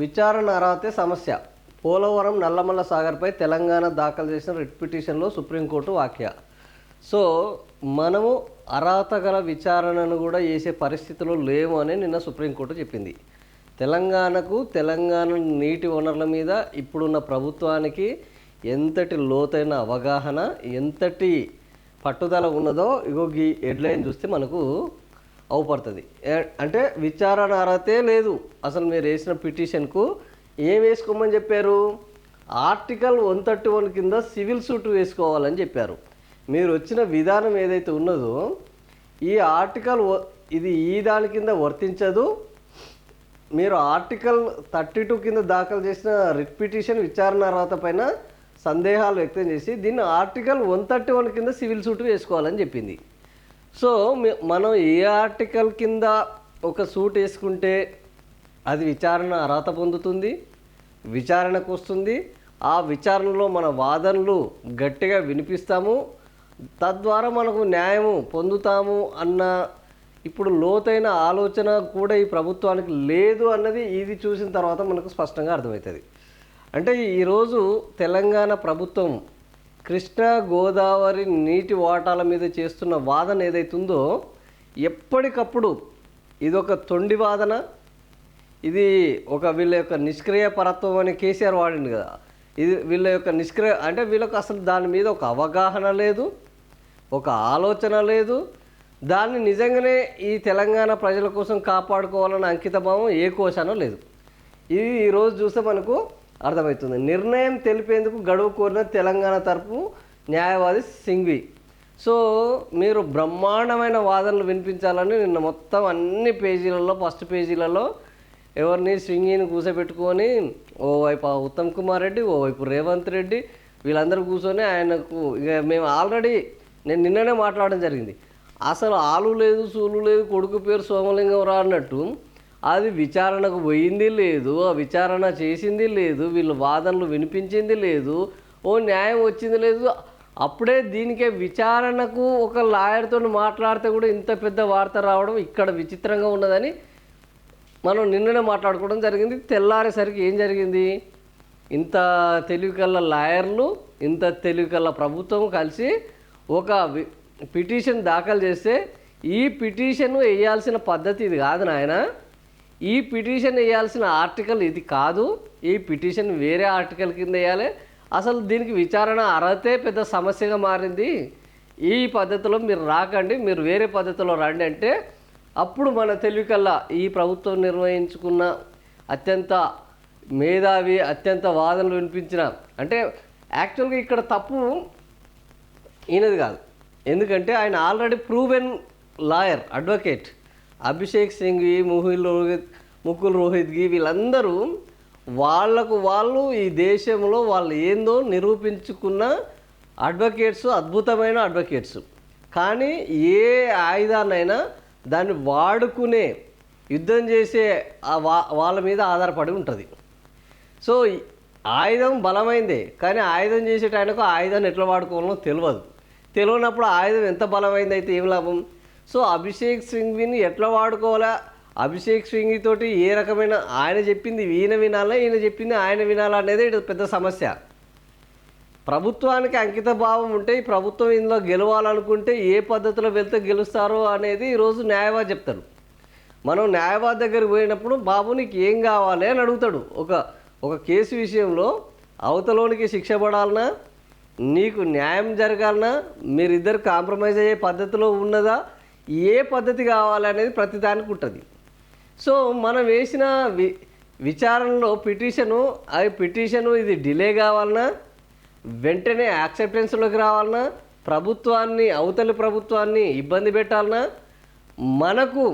విచారణ అర్హతే సమస్య. పోలవరం నల్లమల్ల సాగర్పై తెలంగాణ దాఖలు చేసిన రిట్ పిటిషన్లో సుప్రీంకోర్టు వ్యాఖ్య. సో మనము అర్హత గల విచారణను కూడా చేసే పరిస్థితులు లేవు అని నిన్న సుప్రీంకోర్టు చెప్పింది. తెలంగాణ నీటి వనరుల మీద ఇప్పుడున్న ప్రభుత్వానికి ఎంతటి లోతైన అవగాహన, ఎంతటి పట్టుదల ఉన్నదో ఇగో ఈ హెడ్లైన్ చూస్తే మనకు అవుపడుతుంది. అంటే విచారణ అర్హతే లేదు. అసలు మీరు వేసిన పిటిషన్కు ఏం వేసుకోమని చెప్పారు? ఆర్టికల్ 131 కింద సివిల్ సూట్ వేసుకోవాలని చెప్పారు. మీరు వచ్చిన విధానం ఏదైతే ఉన్నదో ఈ ఆర్టికల్ ఇది ఈ దాని కింద వర్తించదు. మీరు ఆర్టికల్ 32 కింద దాఖలు చేసిన రిట్ పిటిషన్ విచారణ అర్హత పైన సందేహాలు వ్యక్తం చేసి దీన్ని ఆర్టికల్ 131 కింద సివిల్ సూట్ వేసుకోవాలని చెప్పింది. సో మనం ఏ ఆర్టికల్ కింద ఒక సూట్ వేసుకుంటే అది విచారణ అర్హత పొందుతుంది, విచారణకు వస్తుంది. ఆ విచారణలో మన వాదనలు గట్టిగా వినిపిస్తాము, తద్వారా మనకు న్యాయము పొందుతాము అన్న ఇప్పుడు లోతైన ఆలోచన కూడా ఈ ప్రభుత్వానికి లేదు అన్నది ఇది చూసిన తర్వాత మనకు స్పష్టంగా అర్థమవుతుంది. అంటే ఈరోజు తెలంగాణ ప్రభుత్వం కృష్ణా గోదావరి నీటి వాటాల మీద చేస్తున్న వాదన ఏదైతుందో ఎప్పటికప్పుడు ఇదొక తొండి వాదన, ఇది ఒక వీళ్ళ యొక్క నిష్క్రియ పరత్వం అని కేసీఆర్ వాడింది కదా, ఇది వీళ్ళ యొక్క నిష్క్రియ అంటే వీళ్ళకు అసలు దాని మీద ఒక అవగాహన లేదు, ఒక ఆలోచన లేదు. దాన్ని నిజంగానే ఈ తెలంగాణ ప్రజల కోసం కాపాడుకోవాలన్న అంకితభావం ఏ కోశానో లేదు. ఇది ఈరోజు చూస్తే మనకు అర్థమవుతుంది. నిర్ణయం తెలిపేందుకు గడువు కోరిన తెలంగాణ తరపు న్యాయవాది సింఘ్వి. సో మీరు బ్రహ్మాండమైన వాదనలు వినిపించాలని నిన్న మొత్తం అన్ని పేజీలలో ఫస్ట్ పేజీలలో ఎవరిని సింఘిని కూర్చోబెట్టుకొని ఓవైపు ఉత్తమ్ కుమార్ రెడ్డి, ఓవైపు రేవంత్ రెడ్డి వీళ్ళందరూ కూర్చొని ఆయనకు ఇక మేము ఆల్రెడీ నేను నిన్ననే మాట్లాడడం జరిగింది. అసలు ఆలు లేదు, సూలు లేదు, కొడుకు పేరు సోమలింగం రా అన్నట్టు అది విచారణకు పోయింది లేదు, ఆ విచారణ చేసింది లేదు, వీళ్ళు వాదనలు వినిపించింది లేదు, ఓ న్యాయం వచ్చింది లేదు. అప్పుడే దీనికే విచారణకు ఒక లాయర్తో మాట్లాడితే కూడా ఇంత పెద్ద వార్త రావడం ఇక్కడ విచిత్రంగా ఉన్నదని మనం నిన్ననే మాట్లాడుకోవడం జరిగింది. తెల్లారేసరికి ఏం జరిగింది? ఇంత తెలివికల్ల లాయర్లు, ఇంత తెలివికల్ల ప్రభుత్వం కలిసి ఒక పిటిషన్ దాఖలు చేస్తే ఈ పిటిషన్ వేయాల్సిన పద్ధతి ఇది కాదు నాయన, ఈ పిటిషన్ వేయాల్సిన ఆర్టికల్ ఇది కాదు, ఈ పిటిషన్ వేరే ఆర్టికల్ కింద వేయాలి. అసలు దీనికి విచారణ అర్హతే పెద్ద సమస్యగా మారింది. ఈ పద్ధతిలో మీరు రాకండి, మీరు వేరే పద్ధతిలో రండి అంటే అప్పుడు మన తెలివికల్లా ఈ ప్రభుత్వం నిర్వహించుకున్న అత్యంత మేధావి, అత్యంత వాదనలు వినిపించిన అంటే యాక్చువల్గా ఇక్కడ తప్పు ఈయనది కాదు. ఎందుకంటే ఆయన already proven lawyer, advocate Abhishek Singhvi, Mukul Rohatgi వీళ్ళందరూ వాళ్ళు ఈ దేశంలో వాళ్ళు ఏందో నిరూపించుకున్న అడ్వకేట్స్, అద్భుతమైన అడ్వకేట్స్. కానీ ఏ ఆయుధాన్నైనా దాన్ని వాడుకునే యుద్ధం చేసే వాళ్ళ మీద ఆధారపడి ఉంటుంది. సో ఆయుధం బలమైందే, కానీ ఆయుధం చేసేట ఆయనకు ఆయుధాన్ని ఎట్లా వాడుకోవాలో తెలియనప్పుడు ఆయుధం ఎంత బలమైంది అయితే ఏం లాభం? సో అభిషేక్ సింఘ్విని ఎట్లా వాడుకోవాలా, అభిషేక్ సింఘ్వితోటి ఏ రకమైన ఆయన చెప్పింది ఈయన వినాలా, ఈయన చెప్పింది ఆయన వినాలా అనేది పెద్ద సమస్య. ప్రభుత్వానికి అంకిత భావం ఉంటే ఈ ప్రభుత్వం ఇందులో గెలవాలనుకుంటే ఏ పద్ధతిలో వెళ్తే గెలుస్తారో అనేది ఈరోజు న్యాయవాది చెప్తాడు. మనం న్యాయవాది దగ్గరికి పోయినప్పుడు బాబు నీకు ఏం కావాలి అని అడుగుతాడు. ఒక కేసు విషయంలో అవతలోనికి శిక్ష పడాలన్నా, నీకు న్యాయం జరగాలన్నా, మీరిద్దరు కాంప్రమైజ్ అయ్యే పద్ధతిలో ఉన్నదా, ఏ పద్ధతి కావాలనేది ప్రతిదానికి ఉంటుంది. సో మనం వేసిన విచారణలో పిటిషను ఇది డిలే కావాలన్నా, వెంటనే యాక్సెప్టెన్స్లోకి రావాలన్నా, అవతలి ప్రభుత్వాన్ని ఇబ్బంది పెట్టాలన్నా, మనకు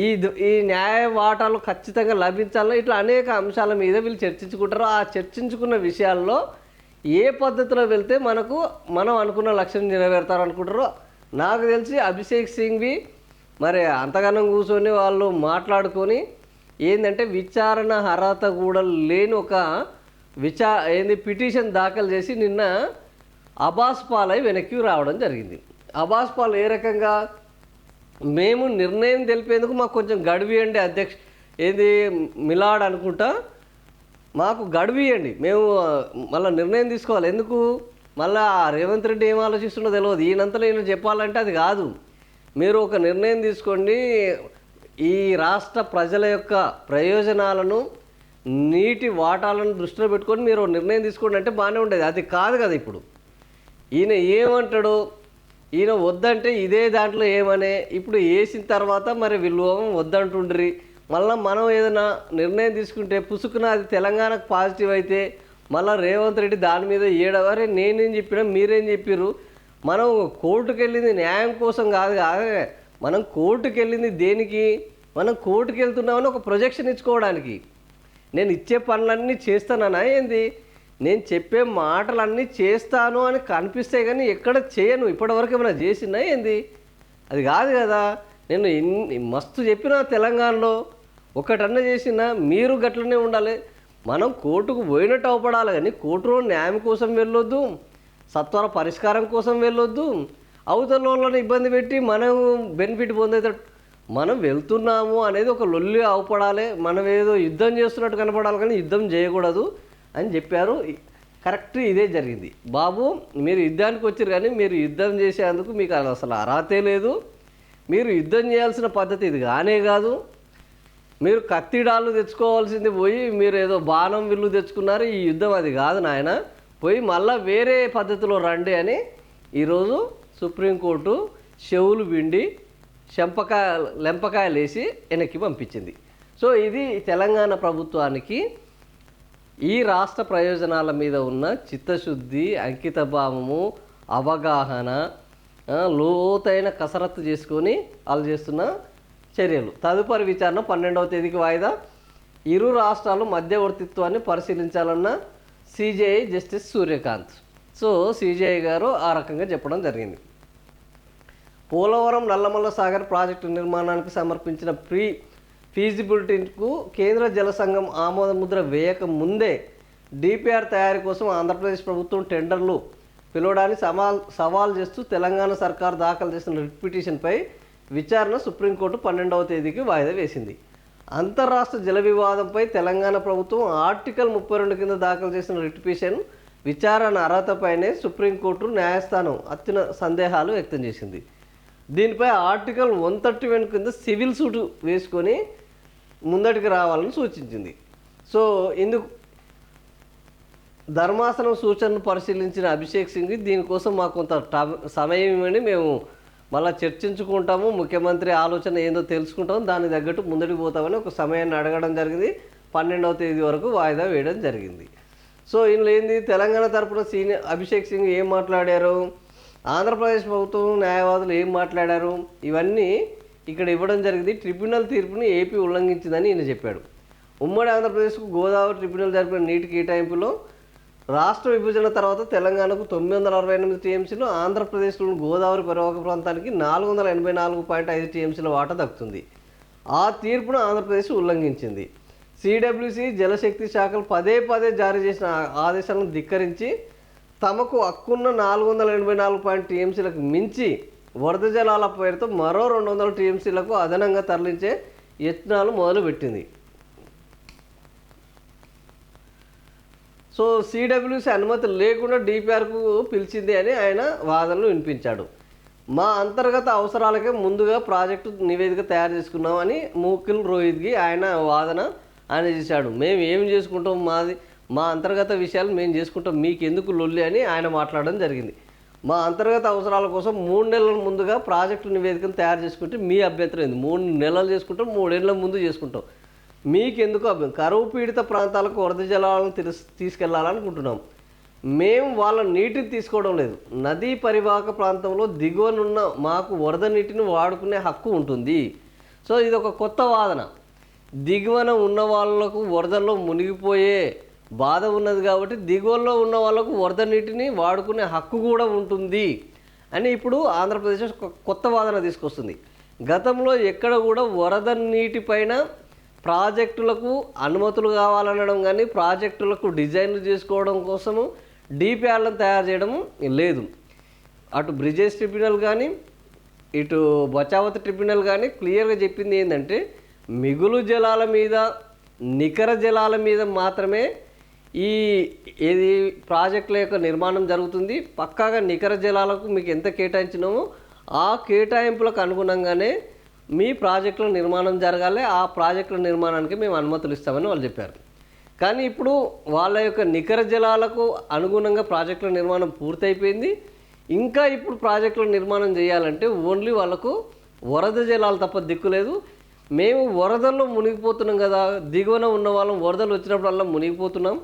ఈ న్యాయ వాటాలు ఖచ్చితంగా లభించాలన్నా, ఇట్లా అనేక అంశాల మీద వీళ్ళు చర్చించుకుంటారు. ఆ చర్చించుకున్న విషయాల్లో ఏ పద్ధతిలో వెళ్తే మనం అనుకున్న లక్ష్యం నెరవేరుతారు అనుకుంటారో నాకు తెలిసి అభిషేక్ సింఘ్వి మరి అంతగానం కూర్చొని వాళ్ళు మాట్లాడుకొని ఏంటంటే విచారణ అర్హత కూడా లేని ఒక పిటిషన్ దాఖలు చేసి నిన్న అబాస్ పాలై వెనక్కి రావడం జరిగింది. అబాస్ పాల్ ఏ రకంగా మేము నిర్ణయం తెలిపేందుకు మాకు కొంచెం గడివియండి అధ్యక్ష మిలాడ్ అనుకుంటా మాకు గడువు ఇవ్వండి, మేము మళ్ళీ నిర్ణయం తీసుకోవాలి. ఎందుకు మళ్ళీ రేవంత్ రెడ్డి ఏం ఆలోచిస్తుండో తెలియదు. ఈయనంతలో ఈయన చెప్పాలంటే అది కాదు. మీరు ఒక నిర్ణయం తీసుకోండి, ఈ రాష్ట్ర ప్రజల యొక్క ప్రయోజనాలను నీటి వాటాలను దృష్టిలో పెట్టుకొని మీరు నిర్ణయం తీసుకోండి అంటే బాగానే ఉండేది. అది కాదు కదా. ఇప్పుడు ఈయన ఏమంటాడు, ఈయన వద్దంటే ఇదే దాంట్లో ఏమనే ఇప్పుడు వేసిన తర్వాత మరి వీళ్ళు వద్దంటుండ్రి. మళ్ళీ మనం ఏదైనా నిర్ణయం తీసుకుంటే పుసుకున అది తెలంగాణకు పాజిటివ్ అయితే మళ్ళీ రేవంత్ రెడ్డి దాని మీద ఏడవరే నేనేం చెప్పినా మీరేం చెప్పారు. మనం కోర్టుకు వెళ్ళింది న్యాయం కోసం కాదు మనం కోర్టుకు వెళ్ళింది దేనికి, మనం కోర్టుకు వెళ్తున్నామని ఒక ప్రొజెక్షన్ ఇచ్చుకోవడానికి. నేను ఇచ్చే పనులన్నీ చేస్తానన్నా ఏంది, నేను చెప్పే మాటలన్నీ చేస్తాను అని కనిపిస్తే కానీ ఎక్కడ చేయను. ఇప్పటివరకు ఏమైనా చేసినా ఏంది, అది కాదు కదా. నేను మస్తు చెప్పిన తెలంగాణలో ఒకటన్నా చేసినా మీరు గట్లనే ఉండాలి. మనం కోర్టుకు పోయినట్టు అవపడాలి కానీ కోర్టులో న్యాయం కోసం వెళ్ళొద్దు, సత్వర పరిష్కారం కోసం వెళ్ళొద్దు, అవతల వాళ్ళని ఇబ్బంది పెట్టి మనం బెనిఫిట్ పొందేటట్టు మనం వెళ్తున్నాము అనేది ఒక లొల్లి అవపడాలి. మనం ఏదో యుద్ధం చేస్తున్నట్టు కనపడాలి కానీ యుద్ధం చేయకూడదు అని చెప్పారు. కరెక్ట్ ఇదే జరిగింది. బాబు మీరు యుద్ధానికి వచ్చారు కానీ మీరు యుద్ధం చేసేందుకు మీకు అసలు అర్హతే లేదు. మీరు యుద్ధం చేయాల్సిన పద్ధతి ఇది కానే కాదు. మీరు కత్తిడాళ్ళు తెచ్చుకోవాల్సింది పోయి మీరు ఏదో బాణం విల్లు తెచ్చుకున్నారు. ఈ యుద్ధం అది కాదు నాయన, పోయి మళ్ళీ వేరే పద్ధతిలో రండి అని ఈరోజు సుప్రీంకోర్టు చెవులు పిండి లెంపకాయలు వేసి వెనక్కి పంపించింది. సో ఇది తెలంగాణ ప్రభుత్వానికి ఈ రాష్ట్ర ప్రయోజనాల మీద ఉన్న చిత్తశుద్ధి, అంకితభావము, అవగాహన, లోతైన కసరత్తు చేసుకొని వాళ్ళు చేస్తున్న చర్యలు. తదుపరి విచారణ 12వ తేదీకి వాయిదా. ఇరు రాష్ట్రాలు మధ్యవర్తిత్వాన్ని పరిశీలించాలన్న CJI justice Suryakant. So CJI గారు ఆ రకంగా చెప్పడం జరిగింది. పోలవరం నల్లమల్ల సాగర్ ప్రాజెక్టు నిర్మాణానికి సమర్పించిన ఫీజిబిలిటీకు కేంద్ర జల సంఘం ఆమోద ముద్ర వేయక ముందే డిపిఆర్ తయారీ కోసం ఆంధ్రప్రదేశ్ ప్రభుత్వం టెండర్లు పిలవడాన్ని సవాల్ చేస్తూ తెలంగాణ సర్కార్ దాఖలు చేసిన రిట్ పిటిషన్పై విచారణ సుప్రీంకోర్టు 12వ తేదీకి వాయిదా వేసింది. అంతర్రాష్ట్ర జల వివాదంపై తెలంగాణ ప్రభుత్వం ఆర్టికల్ 32 కింద దాఖలు చేసిన రిట్ పిటిషన్ విచారణ అర్హతపైనే సుప్రీంకోర్టు న్యాయస్థానం అత్యున్న సందేహాలు వ్యక్తం చేసింది. దీనిపై ఆర్టికల్ 131 కింద సివిల్ సూట్ వేసుకొని ముందటికి రావాలని సూచించింది. సో ఇందుకు ధర్మాసనం సూచనను పరిశీలించిన అభిషేక్ సింగ్ దీనికోసం మాకు కొంత సమయం ఇవ్వండి, మేము మళ్ళీ చర్చించుకుంటాము, ముఖ్యమంత్రి ఆలోచన ఏందో తెలుసుకుంటాము, దానికి తగ్గట్టు ముందడికి పోతామని ఒక సమయాన్ని అడగడం జరిగింది. 12వ తేదీ వరకు వాయిదా వేయడం జరిగింది. సో ఇందులో ఏంది, తెలంగాణ తరపున సీనియర్ అభిషేక్ సింగ్ ఏం మాట్లాడారు, ఆంధ్రప్రదేశ్ ప్రభుత్వం న్యాయవాదులు ఏం మాట్లాడారు, ఇవన్నీ ఇక్కడ ఇవ్వడం జరిగింది. ట్రిబ్యునల్ తీర్పుని ఏపీ ఉల్లంఘించిందని ఈయన చెప్పాడు. ఉమ్మడి ఆంధ్రప్రదేశ్కు గోదావరి ట్రిబ్యునల్ జరిపిన నీటి కేటాయింపులో రాష్ట్ర విభజన తర్వాత తెలంగాణకు 968 టీఎంసీలు, ఆంధ్రప్రదేశ్లోని గోదావరి పరివాహక ప్రాంతానికి 484.5 టీఎంసీల వాటా దక్కుతుంది. ఆ తీర్పును ఆంధ్రప్రదేశ్ ఉల్లంఘించింది. సిడబ్ల్యూసి జలశక్తి శాఖలు పదే జారీ చేసిన ఆదేశాలను ధిక్కరించి తమకు హక్కున్న 484 టీఎంసీలకు మించి వరద జలాల పేరుతో మరో 200 టీఎంసీలకు అదనంగా తరలించే యత్నాలు మొదలుపెట్టింది. సో సిడబ్ల్యూసి అనుమతి లేకుండా డిపిఆర్కు పిలిచింది అని ఆయన వాదనలు వినిపించాడు. మా అంతర్గత అవసరాలకే ముందుగా ప్రాజెక్టు నివేదిక తయారు చేసుకున్నామని ముకుల్ రోహిత్కి ఆయన వాదన ఆయన చేశాడు. మేము ఏం చేసుకుంటాం, మా అంతర్గత విషయాలు మేము చేసుకుంటాం, మీకు ఎందుకు లొల్లి అని ఆయన మాట్లాడడం జరిగింది. మా అంతర్గత అవసరాల కోసం 3 నెలల ముందుగా ప్రాజెక్టు నివేదికను తయారు చేసుకుంటే మీ అభ్యంతరం ఏంది, 3 నెలలు చేసుకుంటాం, 3 ఏళ్ళ ముందు చేసుకుంటాం, మీకెందుకు అభ్యంతరం, కరువు పీడిత ప్రాంతాలకు వరద జలాలను తీసుకెళ్లాలనుకుంటున్నాం, మేము వాళ్ళ నీటిని తీసుకోవడం లేదు, నదీ పరివాహక ప్రాంతంలో దిగువనున్న మాకు వరద నీటిని వాడుకునే హక్కు ఉంటుంది. సో ఇది ఒక కొత్త వాదన, దిగువన ఉన్న వాళ్ళకు వరదల్లో మునిగిపోయే బాధ ఉన్నది కాబట్టి దిగువలో ఉన్న వాళ్ళకు వరద నీటిని వాడుకునే హక్కు కూడా ఉంటుంది అని ఇప్పుడు ఆంధ్రప్రదేశ్ కొత్త వాదన తీసుకొస్తుంది. గతంలో ఎక్కడ కూడా వరద నీటిపైన ప్రాజెక్టులకు అనుమతులు కావాలనడం కానీ ప్రాజెక్టులకు డిజైన్లు చేసుకోవడం కోసము డిపిఆర్లను తయారు చేయడం లేదు. అటు బ్రిజేష్ ట్రిబ్యునల్ కానీ ఇటు బచావత్ ట్రిబ్యునల్ కానీ క్లియర్గా చెప్పింది ఏంటంటే మిగులు జలాల మీద నికర జలాల మీద మాత్రమే ఈ ఏది ప్రాజెక్టుల యొక్క నిర్మాణం జరుగుతుంది. పక్కాగా నికర జలాలకు మీకు ఎంత కేటాయించినామో ఆ కేటాయింపులకు అనుగుణంగానే మీ ప్రాజెక్టుల నిర్మాణం జరగాలి. ఆ ప్రాజెక్టుల నిర్మాణానికి మేము అనుమతులు ఇస్తామని వాళ్ళు చెప్పారు. కానీ ఇప్పుడు వాళ్ళ యొక్క నికర జలాలకు అనుగుణంగా ప్రాజెక్టుల నిర్మాణం పూర్తయిపోయింది. ఇంకా ఇప్పుడు ప్రాజెక్టుల నిర్మాణం చేయాలంటే ఓన్లీ వాళ్ళకు వరద జలాలు తప్ప దిక్కులేదు. మేము వరదల్లో మునిగిపోతున్నాం కదా, దిగువన ఉన్న వాళ్ళం వరదలు వచ్చినప్పుడల్లా మునిగిపోతున్నాం,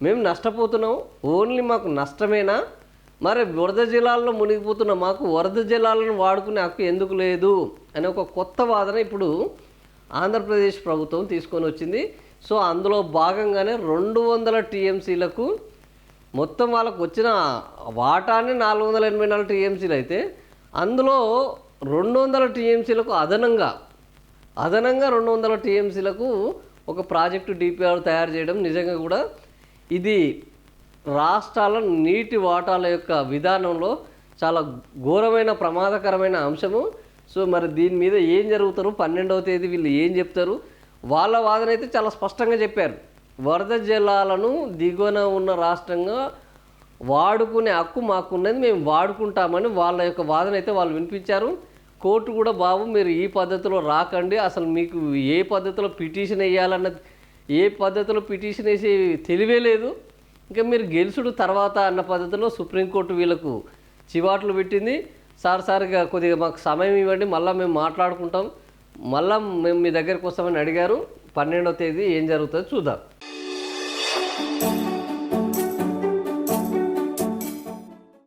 మేము నష్టపోతున్నాం, ఓన్లీ మాకు నష్టమేనా, మరి వరద జలాల్లో మునిగిపోతున్న మాకు వరద జలాలను వాడుకునే హక్కు ఎందుకు లేదు అనే ఒక కొత్త వాదన ఇప్పుడు ఆంధ్రప్రదేశ్ ప్రభుత్వం తీసుకొని వచ్చింది. సో అందులో భాగంగానే 200 టీఎంసీలకు మొత్తం వాళ్ళకు వచ్చిన వాటానే 484 టీఎంసీలు అయితే అందులో 200 టీఎంసీలకు అదనంగా 200 టీఎంసీలకు ఒక ప్రాజెక్టు డిపిఆర్ తయారు చేయడం నిజంగా కూడా ఇది రాష్ట్రాల నీటి వాటాల యొక్క విధానంలో చాలా ఘోరమైన ప్రమాదకరమైన అంశము. సో మరి దీని మీద ఏం జరుగుతారు, 12వ తేదీ వీళ్ళు ఏం చెప్తారు? వాళ్ళ వాదన అయితే చాలా స్పష్టంగా చెప్పారు. వరద జలాలను దిగువన ఉన్న రాష్ట్రంగా వాడుకునే హక్కు మాకున్నది, మేము వాడుకుంటామని వాళ్ళ యొక్క వాదన అయితే వాళ్ళు వినిపించారు. కోర్టు కూడా బాబు మీరు ఈ పద్ధతిలో రాకండి, అసలు మీకు ఏ పద్ధతిలో పిటిషన్ వేయాలన్న ఏ పద్ధతిలో పిటిషన్ వేసి తెలివే లేదు, ఇంకా మీరు గెలుసుడు తర్వాత అన్న పద్ధతిలో సుప్రీంకోర్టు వీళ్ళకు చివాట్లు పెట్టింది. సార్గా కొద్దిగా మాకు సమయం ఇవ్వండి, మళ్ళీ మేము మాట్లాడుకుంటాం, మళ్ళీ మేము మీ దగ్గరికి వస్తామని అడిగారు. 12వ తేదీ ఏం జరుగుతుందో చూద్దాం.